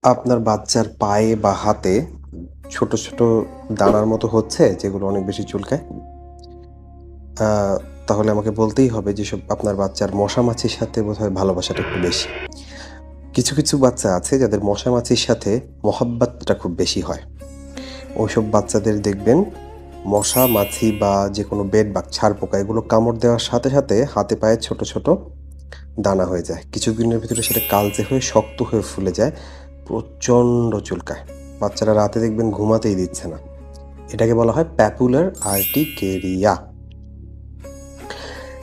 আপনার বাচ্চার পায়ে বা হাতে ছোট, ছোট দানার মতো হচ্ছে যেগুলো অনেক বেশি চুলকায়? আ তাহলে আমাকে বলতেই হবে যেসব আপনার বাচ্চার মশা-মাছির সাথে বোধহয় ভালোবাসাটা একটু বেশি। কিছু, কিছু বাচ্চা আছে যাদের মশা-মাছির সাথে মহাব্বতটা খুব বেশি হয়। ওইসব বাচ্চাদের দেখবেন মশা, মাছি বা যেকোনো বেডবাগ, ছারপোকা এগুলো কামড় দেওয়ার সাথে, সাথে হাতে পায়ে ছোট, ছোট দানা হয়ে যায়। কিছুদিনের ভিতরে সেটা কালচে হয়ে শক্ত হয়ে ফুলে যায়। প্রচণ্ড চুলকায়। বাচ্চারা রাতে দেখবেন ঘুমাতেই দিচ্ছে না। এটাকে বলা হয় প্যাপুলার আর্টিকেরিয়া।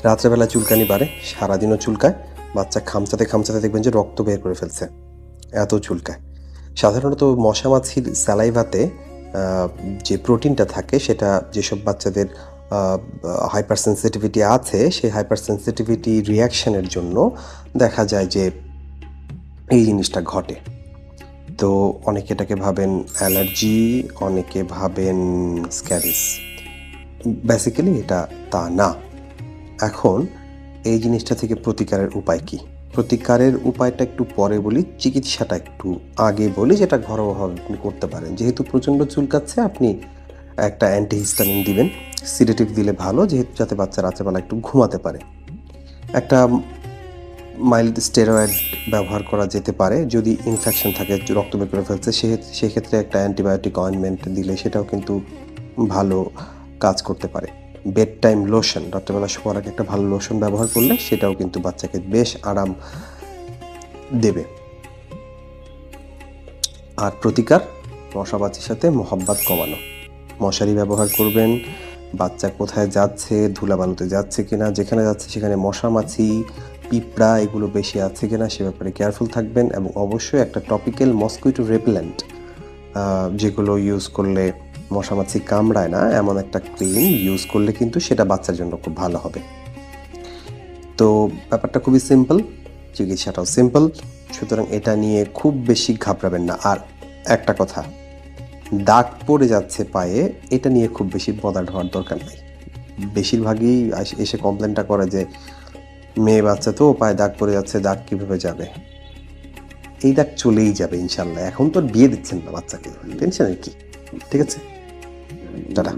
রাত্রেবেলা চুলকানি বাড়ে, সারাদিনও চুলকায়। বাচ্চা খামচাতে, খামচাতে দেখবেন যে রক্ত বের করে ফেলছে। এত চুলকায়। সাধারণত মশা-মাছির স্যালাইভাতে আ যে প্রোটিনটা থাকে সেটা যেসব বাচ্চাদের আ হাইপার সেনসিটিভিটি আছে, সেই হাইপার সেনসিটিভিটি রিঅ্যাকশন এর জন্য দেখা যায় যে এই জিনিসটা ঘটে। তো অনেকে এটাকে ভাবেন অ্যালার্জি, অনেকে ভাবেন স্ক্যাবিস। বেসিক্যালি এটা তা না। এখন এই জিনিসটা থেকে প্রতিকারের উপায় কী? প্রতিকারের উপায়টা একটু পরে বলি, চিকিৎসাটা একটু আগে বলি যেটা ঘরোয়াভাবে আপনি করতে পারেন। যেহেতু প্রচণ্ড চুলকাচ্ছে আপনি একটা অ্যান্টিহিস্টামিন দিবেন। সিডেটিভ দিলে ভালো যেহেতু যাতে বাচ্চা রাত্রেবেলা একটু ঘুমাতে পারে। একটা মাইল্ড স্টেরয়েড ব্যবহার করা যেতে পারে। যদি ইনফেকশন থাকে, রক্ত বের করে ফেলছে সেক্ষেত্রে একটা অ্যান্টিবায়োটিক অয়েন্টমেন্ট দিলে সেটাও কিন্তু ভালো কাজ করতে পারে। বেড টাইম লোশন, রাত্রেবেলা শোয়ার আগে একটা ভালো লোশন ব্যবহার করলে সেটাও কিন্তু বাচ্চাকে বেশ আরাম দেবে। আর প্রতিকার, মশা-মাছির সাথে মহাব্বত কমানো। মশারি ব্যবহার করবেন, বাচ্চা কোথায় যাচ্ছে, ধুলাবালুতে যাচ্ছে কিনা, যেখানে যাচ্ছে সেখানে মশা-মাছি, পিঁপড়া এগুলো বেশি আছে কিনা সে ব্যাপারে কেয়ারফুল থাকবেন এবং অবশ্যই একটা টপিক্যাল মসকুইটো রিপেলেন্ট যেগুলো ইউজ করলে মশা-মাছি কামড়ায় না এমন একটা ক্রিম ইউজ করলে কিন্তু সেটা বাচ্চার জন্য খুব ভালো হবে। তো ব্যাপারটা খুবই সিম্পল, চিকিৎসাটাও সিম্পল। সুতরাং এটা নিয়ে খুব বেশি ঘাবড়াবেন না। আর একটা কথা, দাগ পড়ে যাচ্ছে পায়ে, এটা নিয়ে খুব বেশি বদার্ড হওয়ার দরকার নাই। বেশিরভাগই এসে কমপ্লেনটা করে যে, মেয়ে বাচ্চা তো পায়ে দাগ পড়ে যাচ্ছে, দাগ কীভাবে যাবে? এই দাগ চলেই যাবে ইনশাআল্লাহ। এখন তো আর বিয়ে দিচ্ছেন না বাচ্চাকে। টেনশনের কি? ঠিক আছে? টাটা।